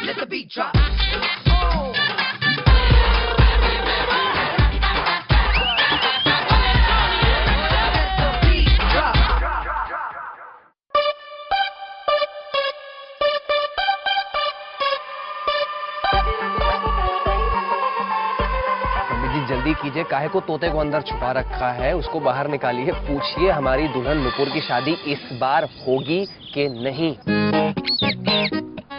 Let the beat drop. Oh. जल्दी कीजिए, काहे को तोते को अंदर छुपा रखा है, उसको बाहर निकालिए। पूछिए हमारी दुल्हन नुपुर की शादी इस बार होगी कि नहीं।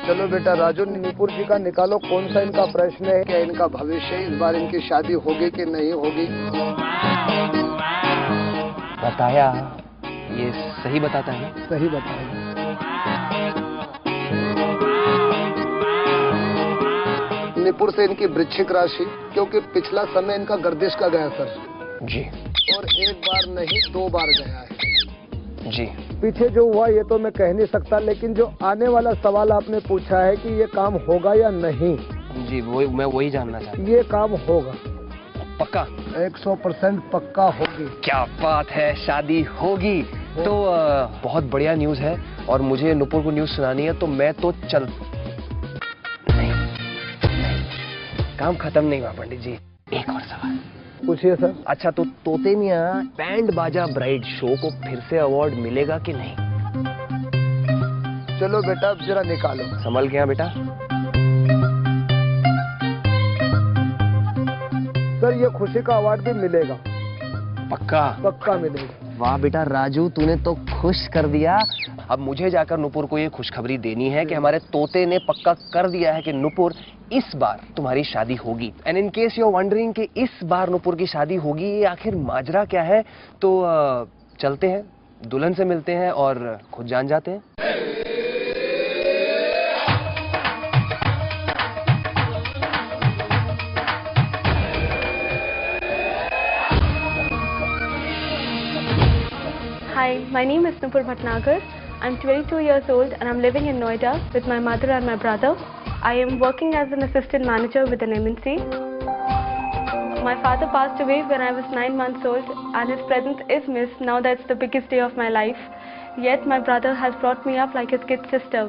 चलो बेटा राजू, नुपुर जी का निकालो, कौन सा इनका प्रश्न है, क्या इनका भविष्य, इस बार इनकी शादी होगी कि नहीं होगी। बताया, ये सही बताता है ना? सही बताया। नुपुर से इनकी वृश्चिक राशि, क्योंकि पिछला समय इनका गर्दिश का गया सर जी, और एक बार नहीं 2 बार गया है जी। पीछे जो हुआ ये तो मैं कह नहीं सकता, लेकिन जो आने वाला सवाल आपने पूछा है कि ये काम होगा या नहीं, जी मैं वही जानना चाहता हूँ। ये काम होगा पक्का? 100% पक्का होगी। क्या बात है, शादी होगी। तो बहुत बढ़िया न्यूज़ है और मुझे नुपुर को न्यूज़ सुनानी है, तो मैं तो चल नहीं, काम खत्म नहीं हुआ पंडित जी, एक और सवाल। पूछिए सर। अच्छा, तो तोते मियां बैंड बाजा ब्राइड शो को फिर से अवार्ड मिलेगा कि नहीं? चलो बेटा अब जरा निकालो। संभल गया बेटा। सर ये खुशी का अवार्ड भी मिलेगा। पक्का? पक्का मिलेगा। वाह बेटा राजू, तूने तो खुश कर दिया। अब मुझे जाकर नुपुर को ये खुशखबरी देनी है कि हमारे तोते ने पक्का कर दिया है कि नुपुर इस बार तुम्हारी शादी होगी। And in case you are wondering कि इस बार नुपुर की शादी होगी, ये आखिर माजरा क्या है, तो चलते हैं, दुल्हन से मिलते हैं और खुद जान जाते हैं। Hi, my name is Nupur Bhatnagar. I'm 22 years old and I'm living in Noida with my mother and my brother. I am working as an assistant manager with an MNC. My father passed away when I was 9 months old and his presence is missed now that it's the biggest day of my life. Yet my brother has brought me up like his kid sister.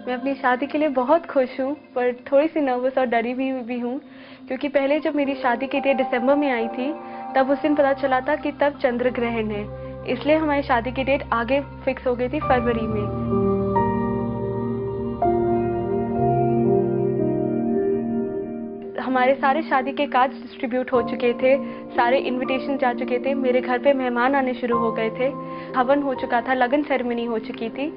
मैं अपनी शादी के लिए बहुत खुश हूँ, पर थोड़ी सी नर्वस और डरी भी हूँ, क्योंकि पहले जब मेरी शादी की डेट दिसंबर में आई थी, तब उस दिन पता चला था कि तब चंद्र ग्रहण है, इसलिए हमारी शादी की डेट आगे फिक्स हो गई थी फरवरी में। हमारे सारे शादी के कार्ड डिस्ट्रीब्यूट हो चुके थे, सारे इनविटेशन जा चुके थे, मेरे घर पे मेहमान आने शुरू हो गए थे, हवन हो चुका था, लगन सेरेमनी हो चुकी थी,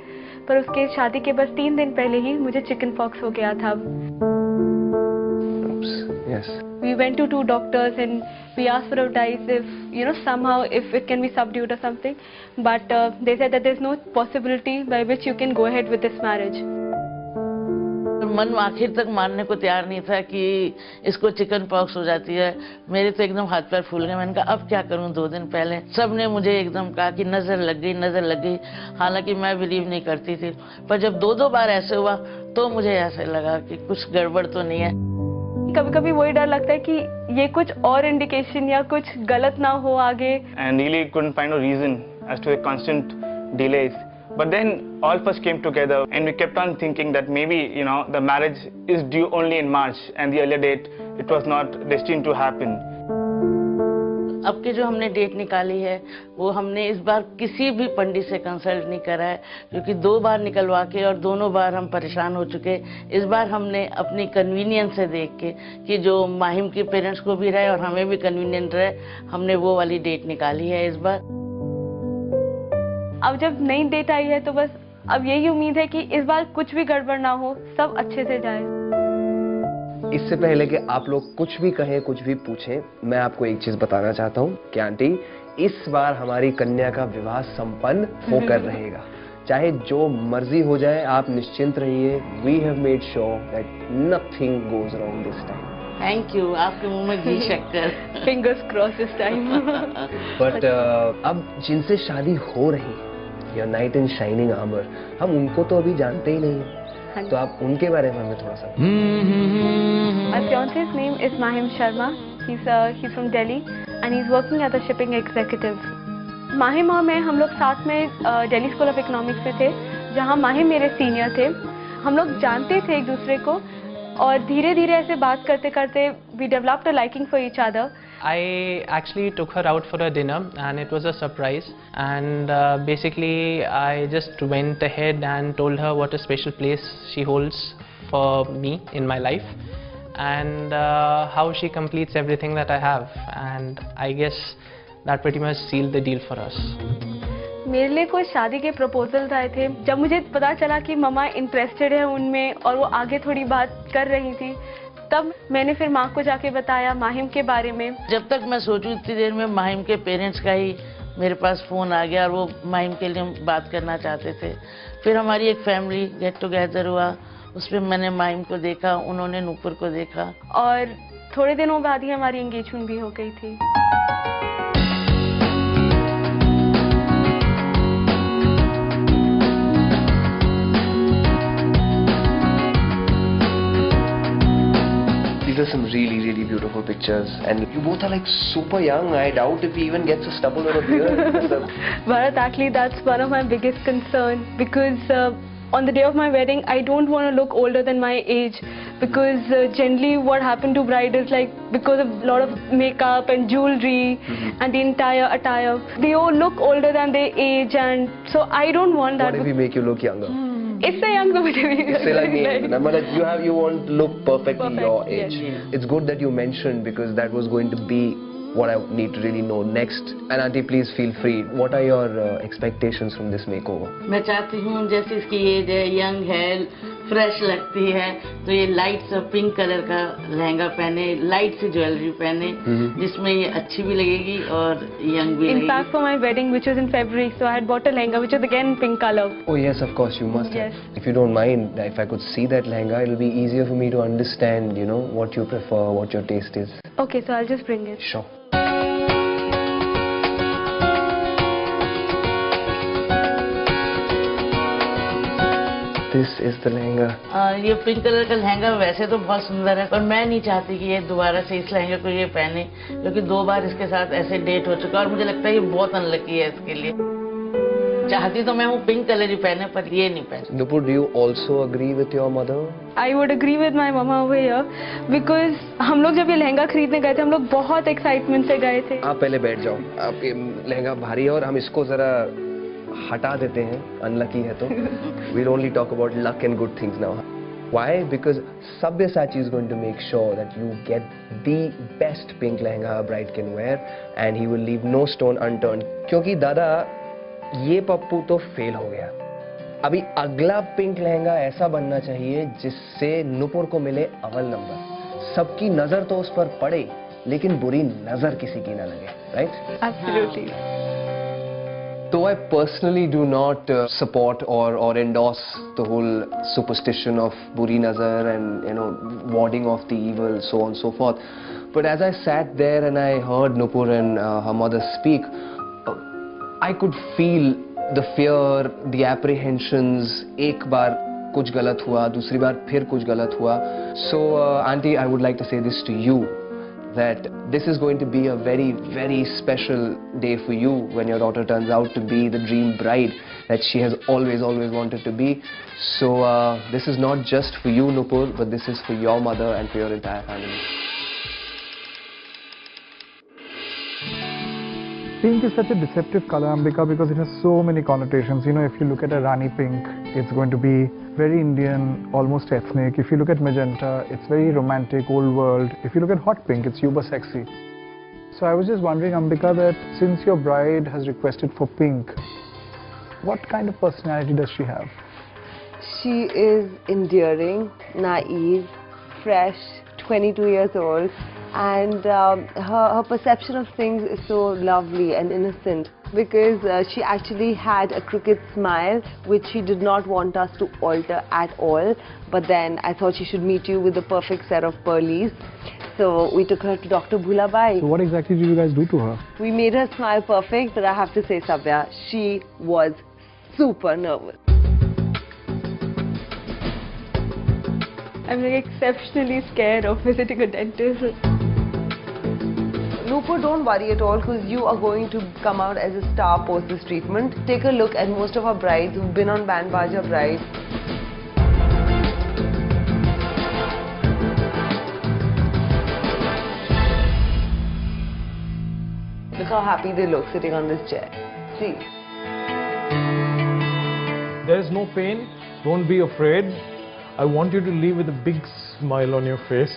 पर उसके शादी के बस 3 दिन पहले ही मुझे चिकन पॉक्स हो गया था। Yes. We went to 2 doctors and we asked for advice if somehow if it can be subdued or something, but they said that there's no possibility by which you can go ahead with this marriage. मन आखिर तक मानने को तैयार नहीं था कि इसको चिकन पॉक्स हो जाती है। मेरे तो एकदम हाथ पैर फूल गए। मैंने कहा अब क्या करूं। 2 दिन पहले सब ने मुझे एकदम कहा कि नजर लग गई। हालांकि मैं बिलीव नहीं करती थी, पर जब 2 बार ऐसे हुआ तो मुझे ऐसे लगा कि कुछ गड़बड़ तो नहीं है। कभी कभी वही डर लगता है कि ये कुछ और इंडिकेशन या कुछ गलत ना हो आगे। And really couldn't find a reason as to the constant delays. But then all of us came together and we kept on thinking that maybe the marriage is due only in March and the earlier date it was not destined to happen. अब के जो हमने date निकाली है वो हमने इस बार किसी भी पंडित से कंसल्ट नहीं करा है, क्योंकि 2 बार निकलवा के और दोनों बार हम परेशान हो चुके। इस बार हमने अपनी कन्वीनियंस से देख के कि जो माहिम के पेरेंट्स को भी रहे और हमें भी कन्वीनियंट रहे, हमने वो वाली डेट निकाली है इस बार। अब जब नई डेट आई है तो बस अब यही उम्मीद है कि इस बार कुछ भी गड़बड़ ना हो, सब अच्छे से जाए। इससे पहले कि आप लोग कुछ भी कहें, कुछ भी पूछें, मैं आपको एक चीज बताना चाहता हूँ कि आंटी, इस बार हमारी कन्या का विवाह संपन्न होकर रहेगा। चाहे जो मर्जी हो जाए, आप निश्चिंत रहिए। We have made sure that nothing goes wrong this time. Thank you. आपके मुंह में घी शक्कर। Fingers cross this time. But अब जिनसे शादी हो रही है, your knight in shining armour, हम उनको तो अभी जानते ही नहीं है, तो आप उनके बारे में हमें थोड़ा सा। My fiance's name is Mahim Sharma. He's from Delhi and he's working as a shipping executive. Mahim और मैं हम लोग साथ में दिल्ली स्कूल ऑफ इकोनॉमिक्स में थे, जहाँ माहिम मेरे सीनियर थे। हम लोग जानते थे एक दूसरे को और धीरे धीरे ऐसे बात करते करते we developed a liking for each other. I actually took her out for a dinner and it was a surprise, and basically I just went ahead and told her what a special place she holds for me in my life, and how she completes everything that I have, and I guess that pretty much sealed the deal for us. मेरे लिए कोई शादी के proposal आए थे। जब मुझे पता चला कि मम्मा इंटरेस्टेड है उनमें और वो आगे थोड़ी बात कर रही थी, तब मैंने फिर माँ को जाके बताया माहिम के बारे में। जब तक मैं सोचूं इतनी देर में माहिम के पेरेंट्स का ही मेरे पास फ़ोन आ गया और वो माहिम के लिए बात करना चाहते थे। फिर हमारी एक फैमिली गेट टुगेदर हुआ, उसमें मैंने माहिम को देखा, उन्होंने नूपुर को देखा और थोड़े दिनों बाद ही हमारी एंगेजमेंट भी हो गई थी। These are some really beautiful pictures, and you both are like super young. I doubt if he even gets a stubble or a beard. Bharat, actually that's one of my biggest concerns, because on the day of my wedding I don't want to look older than my age, because generally what happened to bride is like, because of a lot of makeup and jewelry and the entire attire, they all look older than their age, and so I don't want that. What if we make you look younger? इससे young तो मुझे भी Say like me, but you want to look perfectly Perfect, your age. yes. It's good that you mentioned, because that was going to be what I need to really know next. And auntie, please feel free. What are your expectations from this makeover? मैं चाहती हूँ जैसे इसकी as है, young है, fresh लगती है, तो ये लाइट सा पिंक कलर का लहंगा पहने, लाइट सी ज्वेलरी पहने, जिसमें ये अच्छी भी लगेगी और यंग भी In लगेगी। fact, for my wedding, which was in February, so I had bought a lehenga, which is again pink color. Oh yes, of course, you must Yes. have. If you don't mind, if I could see that lehenga, it'll be easier for me to understand, you know, what you prefer, what your taste is. Okay, so I'll just bring it. Sure. This is the lehenga. ये pink colour का लहंगा वैसे तो बहुत सुंदर है, पर मैं नहीं चाहती कि ये दोबारा से इस लहंगे को ये पहने, क्योंकि 2 बार इसके साथ ऐसे डेट हो चुका और मुझे लगता है ये बहुत अनलकी है इसके लिए। चाहती तो मैं हूँ पिंक कलर ही पहने, पर ये नहीं पहने। Nupur, do you also agree with your mother? I would agree with my mama over here, because हम लोग जब ये लहंगा खरीदने गए थे, हम लोग बहुत एक्साइटमेंट से गए थे। आप पहले बैठ जाओ, आप ये लहंगा भारी है और हम इसको जरा हटा देते हैं, अनलकी है तो। We'll only talk about luck and good things now. Why? Because Sabyasachi is going to make sure that you get the best pink lehenga a bride can wear, and he will leave no stone unturned. क्योंकि दादा ये पप्पू तो fail हो गया। अभी अगला pink lehenga ऐसा बनना चाहिए जिससे नुपुर को मिले अव्वल नंबर। सबकी नजर तो उस पर पड़े, लेकिन बुरी नजर किसी की ना लगे, right? Absolutely. Though I personally do not support or endorse the whole superstition of buri nazar and, you know, warding off the evil, so on and so forth, but as I sat there and I heard Nupur and her mother speak, I could feel the fear, the apprehensions. एक बार कुछ गलत हुआ, दूसरी बार फिर कुछ गलत हुआ. So auntie, I would like to say this to you, that this is going to be a very special day for you when your daughter turns out to be the dream bride that she has always wanted to be. So this is not just for you, Nupur, but this is for your mother and for your entire family. Pink is such a deceptive color, Ambika, because it has so many connotations. You know, if you look at a Rani pink, it's going to be very Indian, almost ethnic. If you look at magenta, it's very romantic, old world. If you look at hot pink, it's uber sexy. So I was just wondering, Ambika, that since your bride has requested for pink, what kind of personality does she have? She is endearing, naive, fresh, 22 years old, and her perception of things is so lovely and innocent, because she actually had a crooked smile which she did not want us to alter at all, but then I thought she should meet you with the perfect set of pearlies. So we took her to Dr. Bhulabai. So what exactly did you guys do to her? We made her smile perfect, but I have to say, Sabya, she was super nervous. I'm like exceptionally scared of visiting a dentist. Nupur, don't worry at all because you are going to come out as a star post this treatment. Take a look at most of our brides who've been on Band Baja Brides. Look how happy they look sitting on this chair. See. There is no pain. Don't be afraid. I want you to leave with a big smile on your face.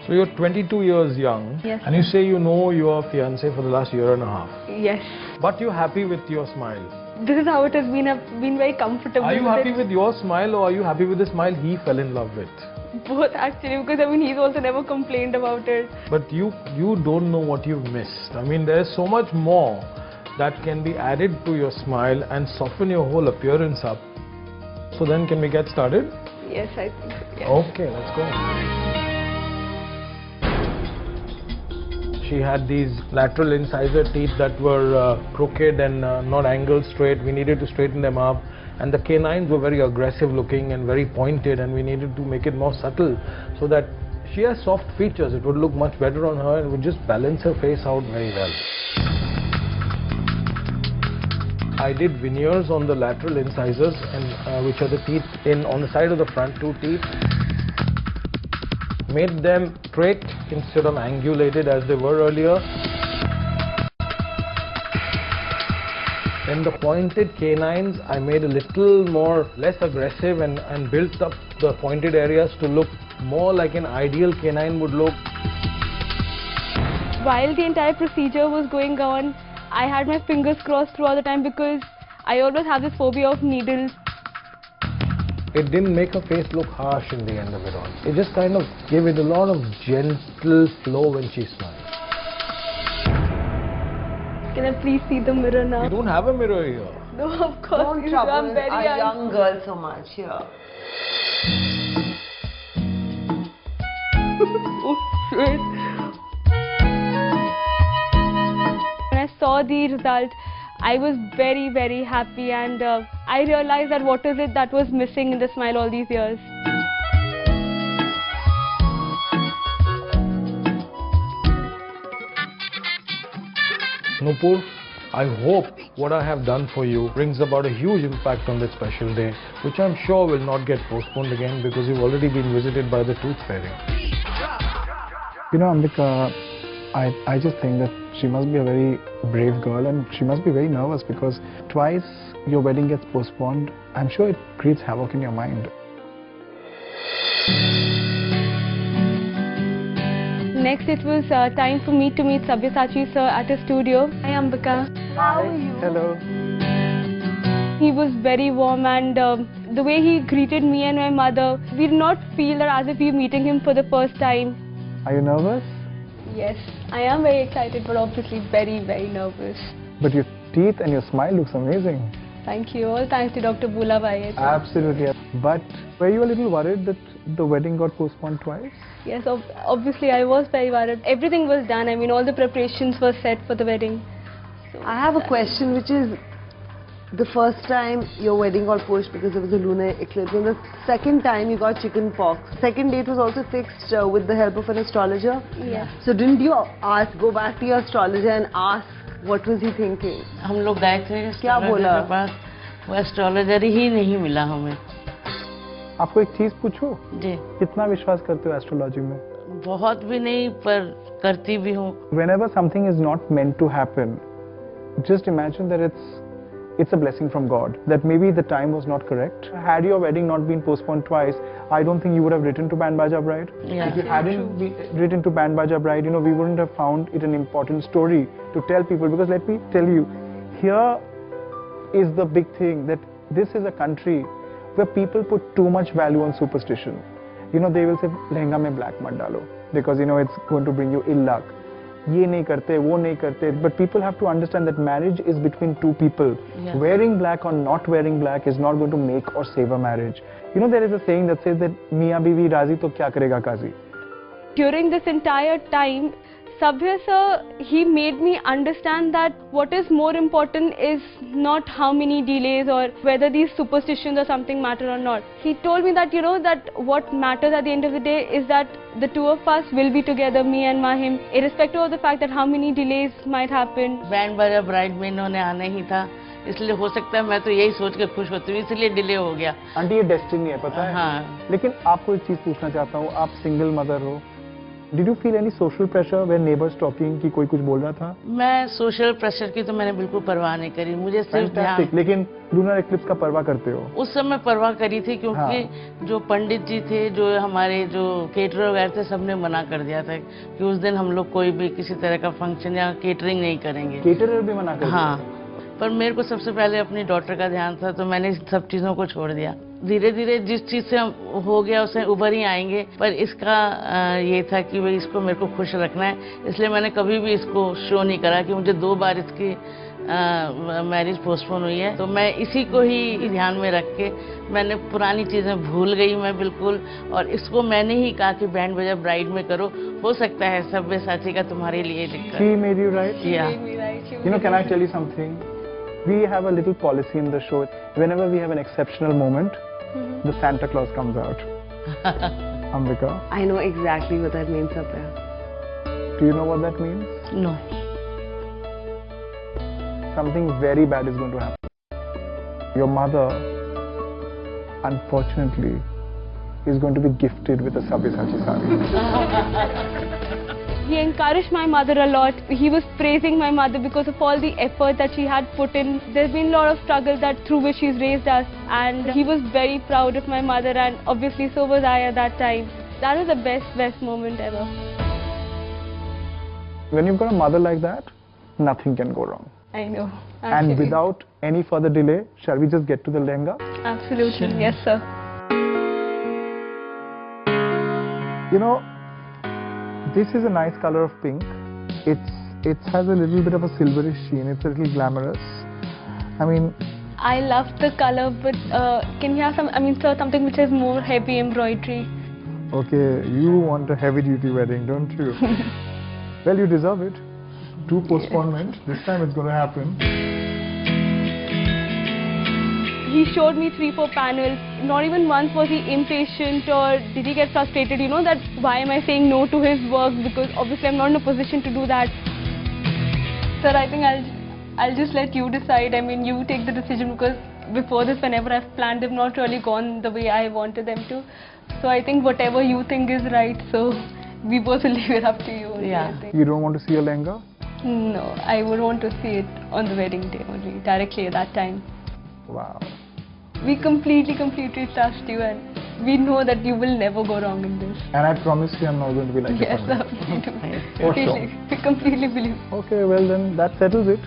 So you're 22 years young. Yes. And you say you know your fiancé for the last year and a half. Yes. But you're happy with your smile. This is how it has been. I've been very comfortable Are you with happy it. with your smile or are you happy with the smile he fell in love with? Both actually, because I mean he's also never complained about it. But you don't know what you've missed. I mean, there's so much more that can be added to your smile and soften your whole appearance up. So then can we get started? Yes, I think so. Yes. Okay, let's go. She had these lateral incisor teeth that were crooked and not angled straight. We needed to straighten them up. And the canines were very aggressive looking and very pointed, and we needed to make it more subtle so that she has soft features. It would look much better on her and would just balance her face out very well. I did veneers on the lateral incisors, and which are the teeth on the side of the front two teeth. Made them straight instead of angulated as they were earlier. Then the pointed canines I made a little less aggressive and built up the pointed areas to look more like an ideal canine would look. While the entire procedure was going on, I had my fingers crossed throughout the time because I always have this phobia of needles. It didn't make her face look harsh in the end of it all. It just kind of gave it a lot of gentle flow when she smiled. Can I please see the mirror now? You don't have a mirror here. No, of course. Don't I'm trouble very our young girl so much here. Oh, shit. When I saw the result, I was very, very happy, and I realized that what is it that was missing in the smile all these years. Nupur, I hope what I have done for you brings about a huge impact on this special day, which I'm sure will not get postponed again because you've already been visited by the Tooth Fairy. You know, Ambika, I just think that she must be a very brave girl and she must be very nervous because twice your wedding gets postponed. I'm sure it creates havoc in your mind. Next, it was time for me to meet Sabyasachi sir at his studio. Hi, Ambika. How are you? Hello. He was very warm, and the way he greeted me and my mother, we did not feel that as if we were meeting him for the first time. Are you nervous? Yes, I am very excited, but obviously very, very nervous. But your teeth and your smile looks amazing. Thank you. All thanks to Dr. Bula Bhai. Absolutely. But were you a little worried that the wedding got postponed twice? Yes, obviously I was very worried. Everything was done. I mean, all the preparations were set for the wedding. So I have a question, which is the first time your wedding got pushed because there was a lunar eclipse, and the second time you got chicken pox. Second date was also fixed with the help of an astrologer. Yeah. So didn't you go back to your astrologer and ask what was he thinking? हम लोग गए थे क्या बोला? के पास, वो astrologer ही नहीं मिला हमें। आपको एक चीज पूछूं? जी। कितना विश्वास करते हो एस्ट्रोलॉजी में? बहुत भी नहीं, पर करती भी हूँ। Whenever something is not meant to happen, just imagine that it's a blessing from God, that maybe the time was not correct. Had your wedding not been postponed twice, I don't think you would have written to Band Baja Bride. Yeah. If you hadn't written to Band Baja Bride, you know, we wouldn't have found it an important story to tell people, because let me tell you, here is the big thing, that this is a country where people put too much value on superstition. You know, they will say, lehenga mein black mat dalo, because you know it's going to bring you ill luck. Ye nahi karte, wo nahi karte. But people have to understand that marriage is between two people. Yeah. Wearing black or not wearing black is not going to make or save a marriage. You know, there is a saying that says that Miyan Biwi Razi to kya karega Kazi. During this entire time, Sabya sir, he made me understand that what is more important is not how many delays or whether these superstitions or something matter or not. He told me that, you know, that what matters at the end of the day is that the two of us will be together, me and Mahim, irrespective of the fact that how many delays might happen. Band बाजा bride में इन्होंने आना ही था, इसलिए हो सकता है मैं तो यही सोच के खुश होती हूँ, इसलिए डिले हो गया। आंटी ये डेस्टिनी है, पता है? हाँ। लेकिन आपको एक चीज पूछना चाहता हूँ, आप सिंगल मदर हो, Did you feel any social pressure when neighbors talking कि कोई कुछ बोल रहा था? मैं सोशल प्रेशर की तो मैंने बिल्कुल परवाह नहीं करी, मुझे सिर्फ ध्यान। लेकिन लूनर एक्लिप्स का परवाह करते हो? उस समय परवाह करी थी क्योंकि जो पंडित जी थे, जो हमारे जो केटरर वगैरह थे, सबने मना कर दिया था कि उस दिन हम लोग कोई भी किसी तरह का फंक्शन या केटरिंग नहीं करेंगे। केटरर भी मना कर दिया? हाँ, पर मेरे को सबसे पहले अपनी डॉटर का ध्यान था, तो मैंने सब चीज़ों को छोड़ दिया। धीरे धीरे जिस चीज़ से हो गया उससे उभर ही आएंगे, पर इसका ये था कि भाई इसको मेरे को खुश रखना है, इसलिए मैंने कभी भी इसको शो नहीं करा कि मुझे 2 बार इसकी मैरिज पोस्टपोन हुई है। तो मैं इसी को ही ध्यान में रख के मैंने पुरानी चीज़ें भूल गई मैं बिल्कुल, और इसको मैंने ही कहा कि बैंड बजा ब्राइड में करो, हो सकता है सब्यसाची का तुम्हारे लिए दिक्कत। She made you right? Yeah. You know, can I tell you something? We have a little policy in the show. Whenever we have an exceptional moment, the Santa Claus comes out. Ambika? I know exactly what that means, Sabya. Do you know what that means? No. Something very bad is going to happen. Your mother, unfortunately, is going to be gifted with a Sabyasachi sari. He encouraged my mother a lot. He was praising my mother because of all the effort that she had put in. There's been a lot of struggle through which she's raised us, and he was very proud of my mother, and obviously so was I at that time. That was the best moment ever. When you've got a mother like that, nothing can go wrong. I know. And without any further delay, shall we just get to the lehenga? Absolutely. Yes, sir. You know, this is a nice color of pink. It has a little bit of a silverish sheen. It's a little glamorous. I mean, I love the color, but can you have something which has more heavy embroidery? Okay, you want a heavy-duty wedding, don't you? Well, you deserve it. 2 postponements. This time it's going to happen. He showed me 3-4 panels. Not even once was he impatient or did he get frustrated, you know, that why am I saying no to his work, because obviously I'm not in a position to do that. Sir, I think I'll just let you decide. I mean, you take the decision, because before this, whenever I've planned, they've not really gone the way I wanted them to. So I think whatever you think is right, so we both will leave it up to you only, Yeah. I think. You don't want to see a lehenga? No, I would want to see it on the wedding day only, directly at that time. Wow. We completely trust you, and we know that you will never go wrong in this. And I promise you I'm not going to be like Yes, your sir. partner. For sure. We completely believe. Okay, well then that settles it.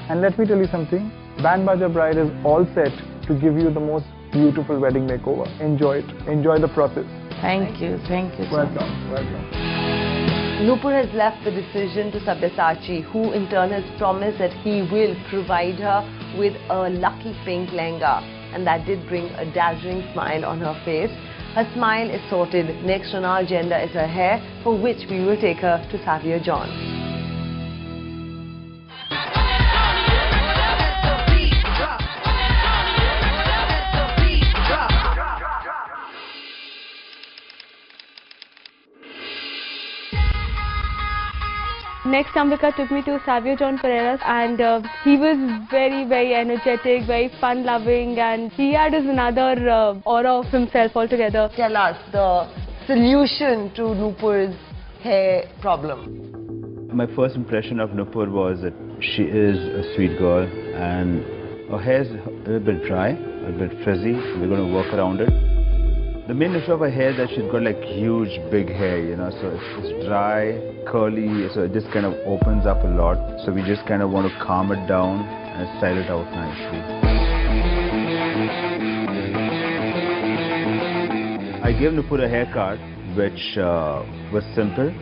And let me tell you something. Band Baja Bride is all set to give you the most beautiful wedding makeover. Enjoy it. Enjoy the process. Thank you so much. Welcome. Nupur has left the decision to Sabyasachi, who in turn has promised that he will provide her with a lucky pink lehenga. And that did bring a dazzling smile on her face. Her smile is sorted. Next on our agenda is her hair, for which we will take her to Saviour John. Next, Ambika took me to Saviour John Pereira's, and he was very energetic, very fun-loving, and he had another aura of himself altogether. Tell us the solution to Nupur's hair problem. My first impression of Nupur was that she is a sweet girl, and her hair is a little bit dry, a bit frizzy. We're going to work around it. The main issue of her hair is that she's got like huge big hair, you know, so it's dry, curly, so it just kind of opens up a lot. So we just kind of want to calm it down and style it out nicely. I gave Nupur a haircut which was simple.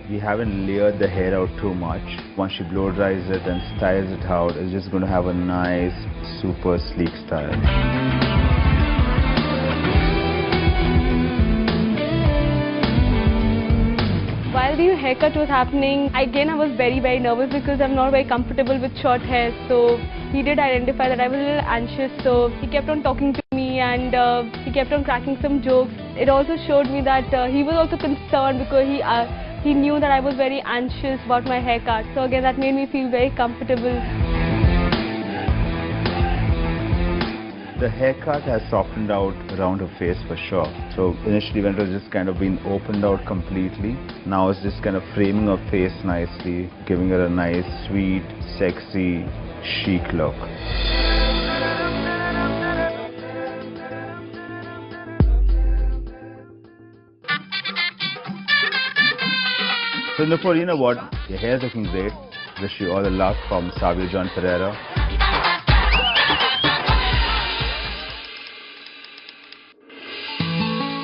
We haven't layered the hair out too much. Once she blow dries it and styles it out, it's just going to have a nice, super sleek style. While the haircut was happening, again I was very nervous because I'm not very comfortable with short hair. So he did identify that I was a little anxious. So he kept on talking to me and he kept on cracking some jokes. It also showed me that he was also concerned because he knew that I was very anxious about my haircut. So again, that made me feel very comfortable. The haircut has softened out around her face for sure. So initially when it was just kind of being opened out completely, now it's just kind of framing her face nicely, giving her a nice, sweet, sexy, chic look. So Nupur, you know what? Your hair's looking great. Wish you all the luck from Savio John Pereira.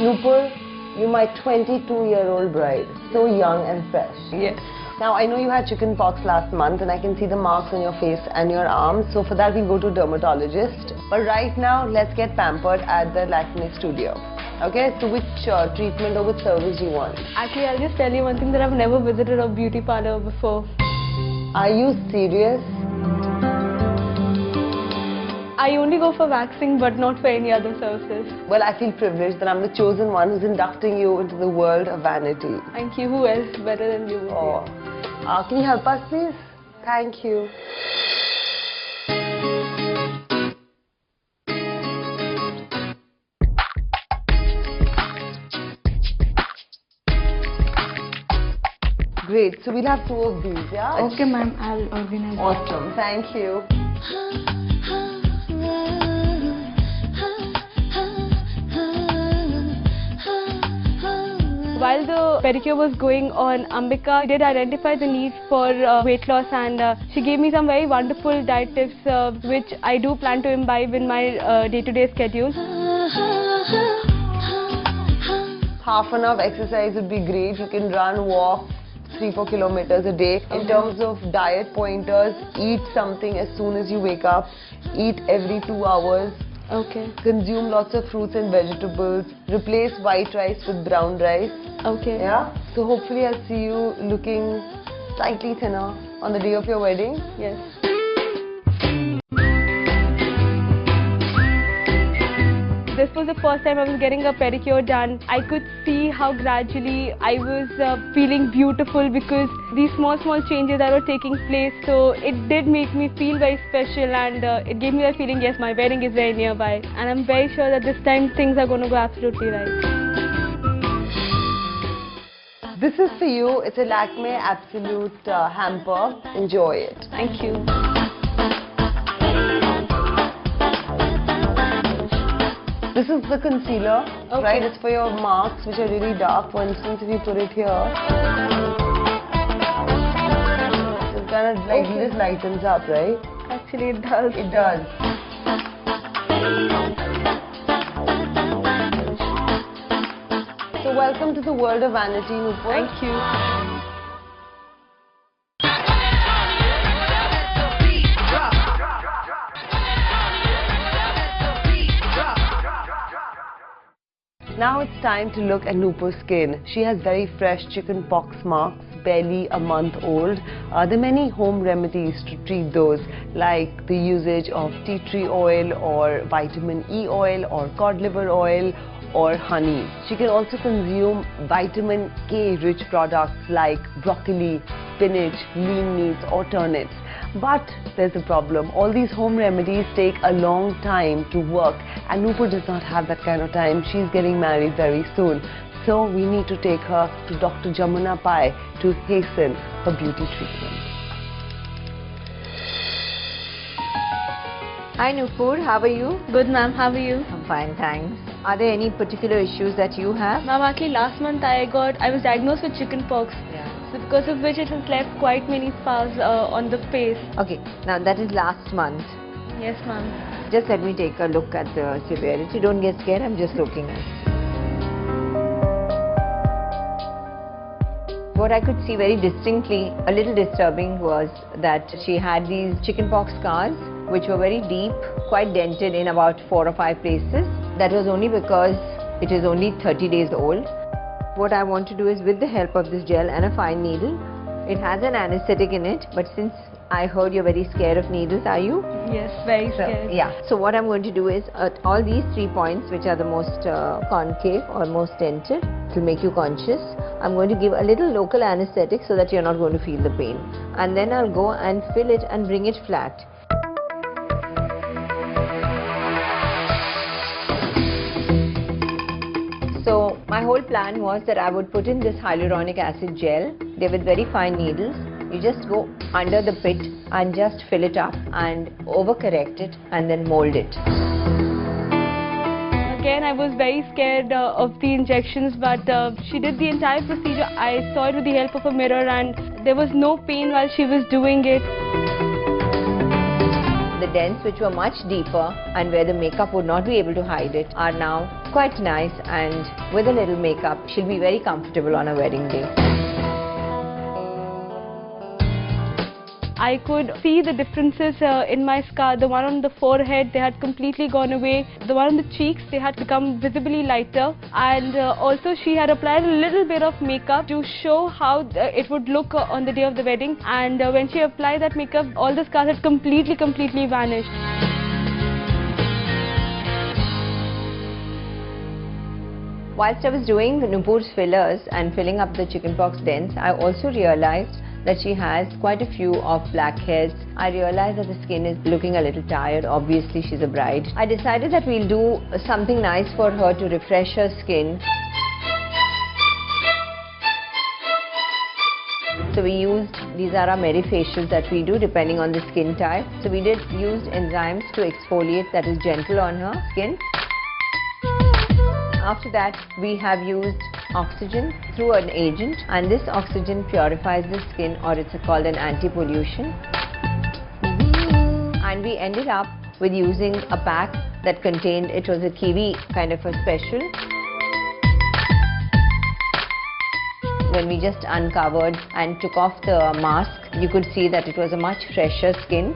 Nupur, you're my 22-year-old bride. So young and fresh. Yes. Now, I know you had chicken pox last month and I can see the marks on your face and your arms. So for that, we'll go to a dermatologist. But right now, let's get pampered at the Lakme studio. Okay, so which treatment or which service do you want? Actually, I'll just tell you one thing that I've never visited a beauty parlor before. Are you serious? I only go for waxing but not for any other services. Well, I feel privileged that I'm the chosen one who's inducting you into the world of vanity. Thank you. Who else better than you? Oh. Can you help us, please? Thank you. Great. So we'll have 2 of these, yeah? Okay, ma'am. I'll organize. Awesome. Thank you. While the pedicure was going on, Ambika did identify the need for weight loss, and she gave me some very wonderful diet tips which I do plan to imbibe in my day-to-day schedule. Half an hour of exercise would be great. You can run, walk 3-4 kilometers a day. In terms of diet pointers, eat something as soon as you wake up. Eat every 2 hours. Okay. Consume lots of fruits and vegetables. Replace white rice with brown rice. Okay. Yeah? So hopefully I'll see you looking slightly thinner on the day of your wedding. Yes. This was the first time I was getting a pedicure done. I could see how gradually I was feeling beautiful because these small changes that were taking place. So it did make me feel very special, and it gave me the feeling, yes, my wedding is very nearby. And I'm very sure that this time things are going to go absolutely right. This is for you. It's a Lakme Absolute hamper. Enjoy it. Thank you. This is the concealer, Okay. right? It's for your marks which are really dark. For instance, if you put it here, it kind of like just lightens up, right? Actually, it does. It does. So welcome to the world of vanity, Nupur. Thank you. Now it's time to look at Nupur's skin. She has very fresh chicken pox marks, barely a month old. There are many home remedies to treat those, like the usage of tea tree oil or vitamin E oil or cod liver oil or honey. She can also consume vitamin K rich products like broccoli, spinach, lean meats or turnips. But there's a problem. All these home remedies take a long time to work, and Nupur does not have that kind of time. She's getting married very soon. So we need to take her to Dr. Jamuna Pai to hasten her beauty treatment. Hi Nupur, how are you? Good, ma'am. How are you? I'm fine, thanks. Are there any particular issues that you have? Ma'am, actually last month I was diagnosed with chickenpox. Yeah. So because of which it has left quite many scars on the face. Okay, now that is last month. Yes, ma'am. Just let me take a look at the severity. Don't get scared, I'm just looking at it. What I could see very distinctly, a little disturbing, was that she had these chickenpox scars which were very deep, quite dented in about 4 or 5 places. That was only because it is only 30 days old. What I want to do is, with the help of this gel and a fine needle, it has an anesthetic in it, but since I heard you're very scared of needles, are you? Yes, very scared. Yeah. So what I'm going to do is, at all these 3 points, which are the most concave or most dented, to make you conscious, I'm going to give a little local anesthetic so that you're not going to feel the pain. And then I'll go and fill it and bring it flat. So my whole plan was that I would put in this hyaluronic acid gel. They're with very fine needles. You just go under the pit and just fill it up and overcorrect it and then mold it. Again, I was very scared of the injections, but she did the entire procedure. I saw it with the help of a mirror and there was no pain while she was doing it. The dents, which were much deeper and where the makeup would not be able to hide it, are now quite nice, and with a little makeup, she'll be very comfortable on a wedding day. I could see the differences in my scar. The one on the forehead, they had completely gone away. The one on the cheeks, they had become visibly lighter. And also she had applied a little bit of makeup to show how it would look on the day of the wedding. And when she applied that makeup, all the scars had completely vanished. Whilst I was doing Nupur's fillers and filling up the chickenpox dents, I also realized that she has quite a few of black hairs. I realized that the skin is looking a little tired. Obviously, she's a bride. I decided that we'll do something nice for her to refresh her skin. So we used, these are our merifacials that we do depending on the skin type. So we used enzymes to exfoliate, that is gentle on her skin. After that, we have used oxygen through an agent, and this oxygen purifies the skin, or it's called an anti-pollution. And we ended up with using a pack that contained, it was a kiwi kind of a special. When we just uncovered and took off the mask, you could see that it was a much fresher skin.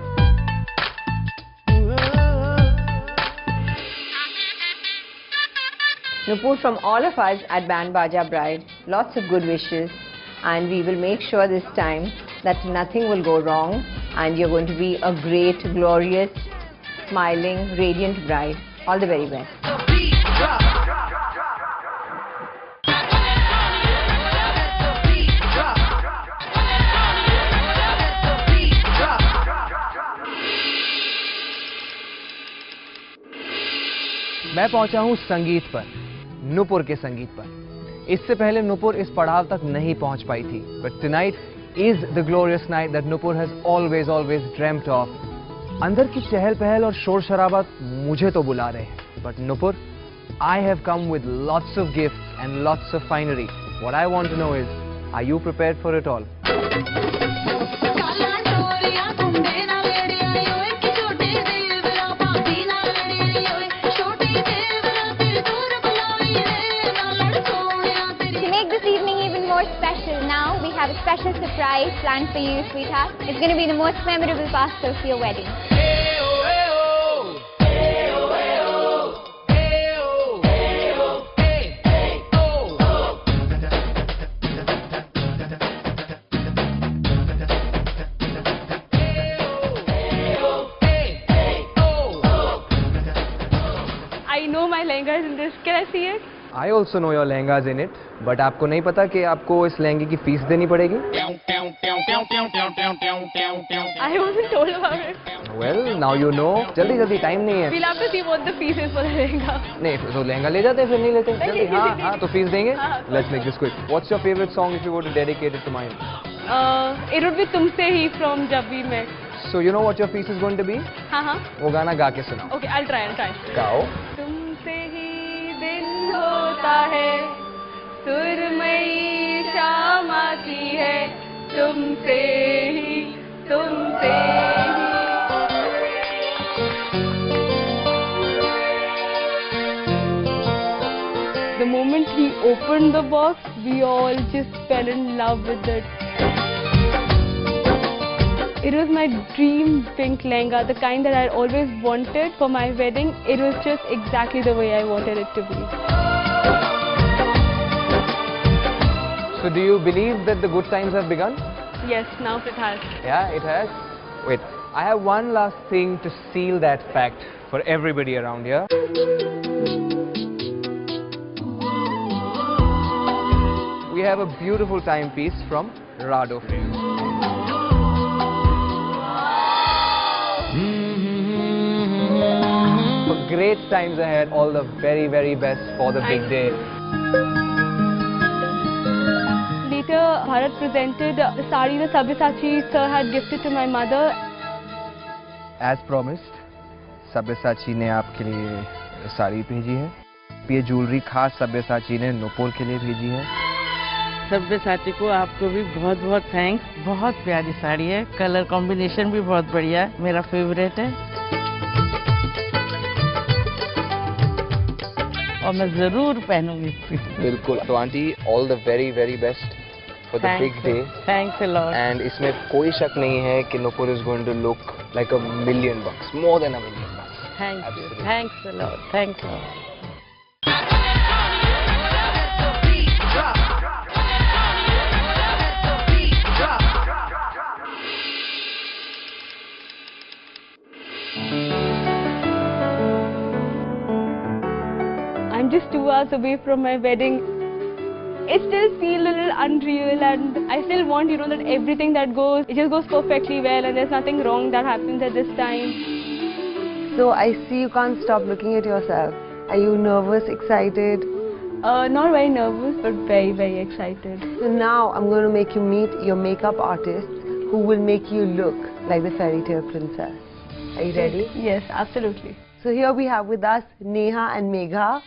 Nupur, from all of us at Band Baja Bride, lots of good wishes, and we will make sure this time that nothing will go wrong and you're going to be a great, glorious, smiling, radiant bride. All the very best. मैं पहुंचा हूं संगीत पर, नुपुर के संगीत पर। इससे पहले नुपुर इस पड़ाव तक नहीं पहुंच पाई थी, but tonight is the glorious night that Nupur has always dreamed of. अंदर की चहल पहल और शोर शराबा मुझे तो बुला रहे हैं, but Nupur, I have come with lots of gifts and lots of finery. What I want to know is, are you prepared for it all? Have a special surprise planned for you, sweetheart. It's going to be the most memorable part of your wedding. I know my lehenga is in this. Can I see it? I also know your lehengas in it, but आपको नहीं पता कि आपको इस लहंगे की fees देनी पड़ेगी? I wasn't told about it. Well, now you know. जल्दी टाइम नहीं है। We'll have to see what the fees is for the lehenga. नहीं, तो लहंगा ले जाते हैं, फिर नहीं लेते। जल्दी, हाँ, तो फीस देंगे। Let's make this quick. What's your favorite song if you were to dedicate it to mine? It would be तुमसे ही from जब भी मैं। So you know what your fees is going to be? हाँ। वो गाना गा के सुनाओ। Okay, I'll try. गाओ। तुमसे ही दिन होता है, सुरमई शाम आती है, तुमसे ही। The moment he opened the box, we all just fell in love with it. It was my dream pink lehenga, the kind that I always wanted for my wedding. It was just exactly the way I wanted it to be. So do you believe that the good times have begun? Yes, now it has. Yeah, it has. Wait, I have one last thing to seal that fact for everybody around here. We have a beautiful timepiece from Rado for you. For great times ahead, all the very, very best for the big day. Later, Bharat presented the sari that Sabyasachi sir had gifted to my mother. As promised, Sabyasachi ने आपके लिए साड़ी भेजी है. ये jewellery खास सब्यसाची ने नुपुर के लिए भेजी है. सब्यसाची को आपको भी बहुत बहुत थैंक्स. बहुत प्यारी साड़ी है, कलर कॉम्बिनेशन भी बहुत बढ़िया है, मेरा फेवरेट है और मैं जरूर पहनूंगी. बिल्कुल. तो aunty, all the very very best for the big day. Thanks a lot. And इसमें कोई शक नहीं है कि Nupur is going to look like $1 million, more than $1 million. Thank you. Thanks a lot. Thanks a lot. I'm just 2 hours away from my wedding. It still feels a little unreal, and I still want, that everything that goes, it just goes perfectly well, and there's nothing wrong that happens at this time. So I see you can't stop looking at yourself. Are you nervous, excited? Not very nervous, but very, very excited. So now I'm going to make you meet your makeup artist who will make you look like the fairy tale princess. Are you ready? Yes, absolutely. So here we have with us Neha and Megha.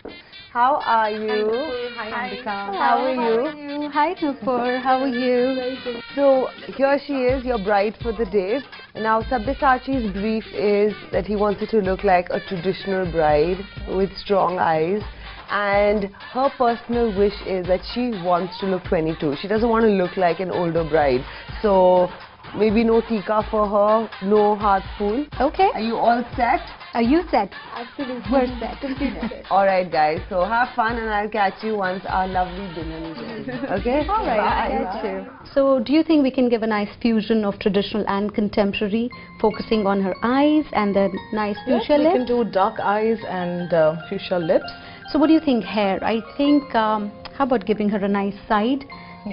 How are you? Hi, Ambika. How are you? Hi, Nupur. How are you? So here she is, your bride for the day. Now Sabyasachi's brief is that he wants you to look like a traditional bride with strong eyes. And her personal wish is that she wants to look 22. She doesn't want to look like an older bride. So maybe no tika for her, no heart spoon. Okay. Are you all set? Are you set? Absolutely. We're set. Alright guys, so have fun and I'll catch you once our lovely dinner is ready. Okay? Alright, Bye. catch you. So do you think we can give a nice fusion of traditional and contemporary, focusing on her eyes and the nice fuchsia lips? We can do dark eyes and fuchsia lips. So what do you think hair? I think, how about giving her a nice side,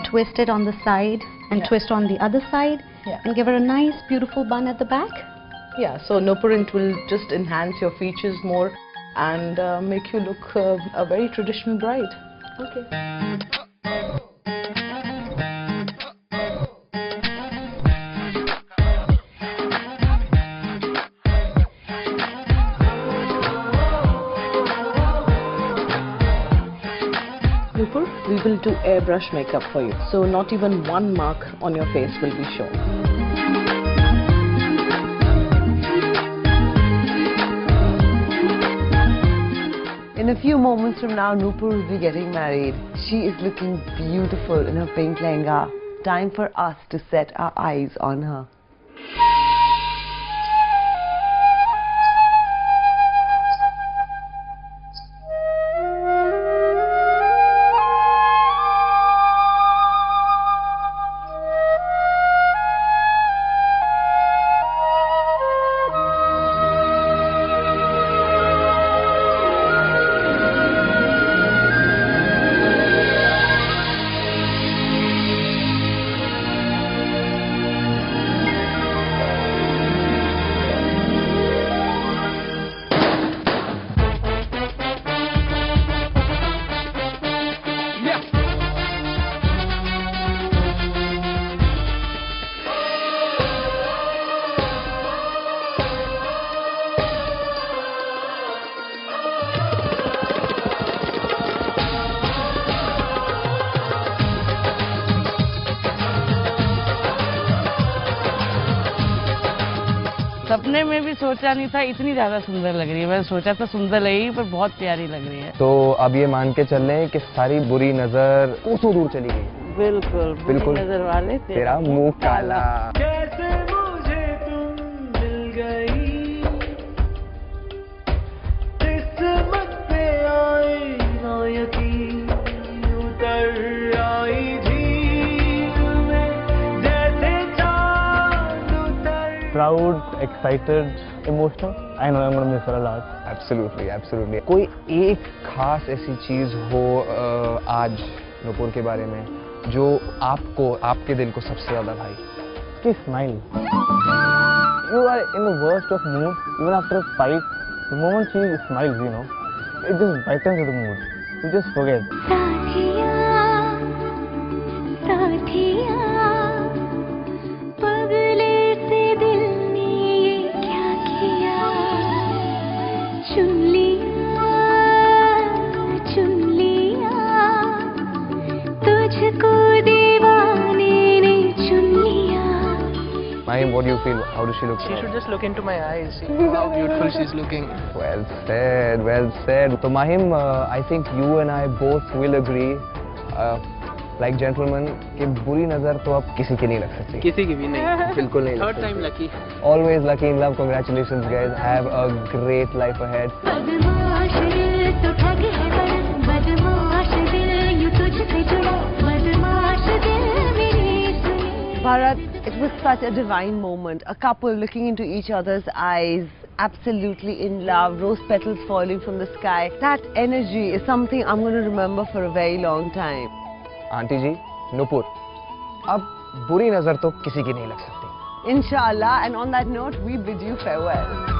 twist it on the side and twist on the other side and give her a nice beautiful bun at the back? Yeah, so Nupur will just enhance your features more and make you look a very traditional bride. Okay. Nupur, we will do airbrush makeup for you. So not even one mark on your face will be shown. In a few moments from now, Nupur will be getting married. She is looking beautiful in her pink lehenga. Time for us to set our eyes on her. सपने में भी सोचा नहीं था इतनी ज्यादा सुंदर लग रही है. मैंने सोचा था सुंदर लगेगी पर बहुत प्यारी लग रही है. तो अब ये मान के चल रहे हैं कि सारी बुरी नजर कोसों दूर चली गई. बिल्कुल. बिल्कुल. नजर वाले तेरा मुंह काला. कैसे मुझे तुम मिल गई, किस्मत पे आई ना यकीन, उतर आई थी excited, emotional. I know I'm going to miss her a lot. Absolutely, absolutely. कोई एक खास ऐसी चीज हो आज नूपुर के बारे में जो आपको, आपके दिल को सबसे ज्यादा भाई? She smile. You are in the worst of mood, even after a fight. The moment she smiles, you know, it just brightens the mood. You just forget. Mahim, what do you feel? How does she look? She should just look into my eyes, see how beautiful she's looking. Well said, well said. So Mahim, I think you and I both will agree, like gentlemen, कि बुरी नजर तो अब किसी की नहीं लग सकती. किसी की भी नहीं. बिल्कुल नहीं. Third time lucky. Always lucky in love. Congratulations, guys. Have a great life ahead. Bharat, it was such a divine moment. A couple looking into each other's eyes, absolutely in love, rose petals falling from the sky. That energy is something I'm going to remember for a very long time. Aunty ji, Nupur, अब बुरी नजर तो किसी की नहीं लग सकती. Inshallah, and on that note, we bid you farewell.